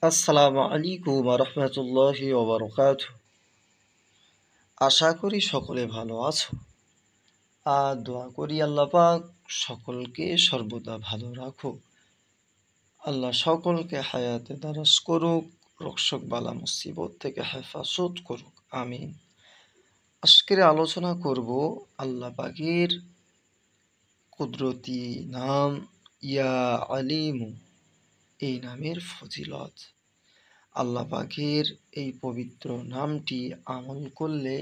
আসসালামু আলাইকুম রহমতুল্লাহি ওবরকাতুহ। আশা করি সকলে ভালো আছো। আর দোয়া করি আল্লাহ পাক সকলকে সর্বদা ভালো রাখো। আল্লাহ সকলকে হায়াতে দারাজ করুক, রক্ষক বালা মুসিবত থেকে হেফাজত করুক, আমিন। আজকের আলোচনা করব আল্লাহ পাকের কুদরতি নাম ইয়া আলিমু, এই নামের ফজিলত। আল্লাহ পাকের এই পবিত্র নামটি আমল করলে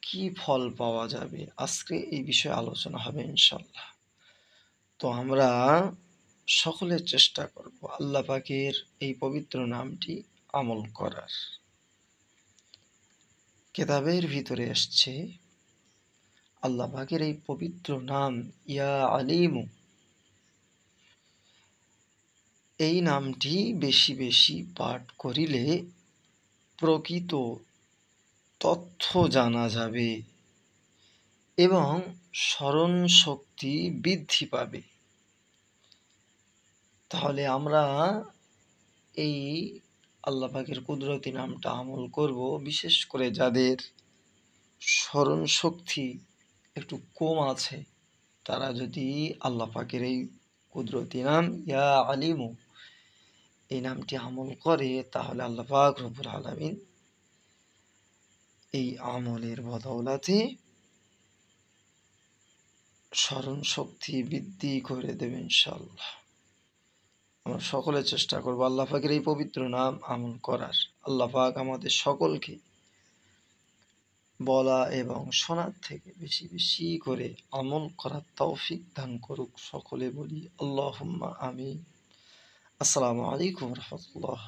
কি ফল পাওয়া যাবে, আজকে এই বিষয়ে আলোচনা হবে ইনশাল্লাহ। তো আমরা সকলে চেষ্টা করব আল্লাহ পাকের এই পবিত্র নামটি আমল করার। কেতাবের ভিতরে আসছে আল্লাহ পাকের এই পবিত্র নাম ইয়া আলিমু, এই নামটি বেশি বেশি পাঠ করিলে প্রকৃত তথ্য জানা যাবে এবং স্মরণ শক্তি বৃদ্ধি পাবে। তাহলে আমরা এই আল্লাহ পাকের কুদরতি নামটা আমল করব, বিশেষ করে যাদের স্মরণ শক্তি একটু কম আছে তারা যদি আল্লাহ পাকের এই কুদরতি নাম ইয়া আলিমু, এই নামটি আমল করে, তাহলে আল্লাহ পাক রব্বুল আলামিন এই আমলের বদৌলতে স্মরণ শক্তি বৃদ্ধি করে দেবে ইনশাআল্লাহ। আমরা সকলে চেষ্টা করব আল্লাহ পাকের এই পবিত্র নাম আমল করার। আল্লাহ পাক আমাদের সকলকে বলা এবং শোনার থেকে বেশি বেশি করে আমল করার তৌফিক দান করুক। সকলে বলি আল্লাহুম্মা আমিন। আসসালামু আলাইকুম রহমতুল্লাহ।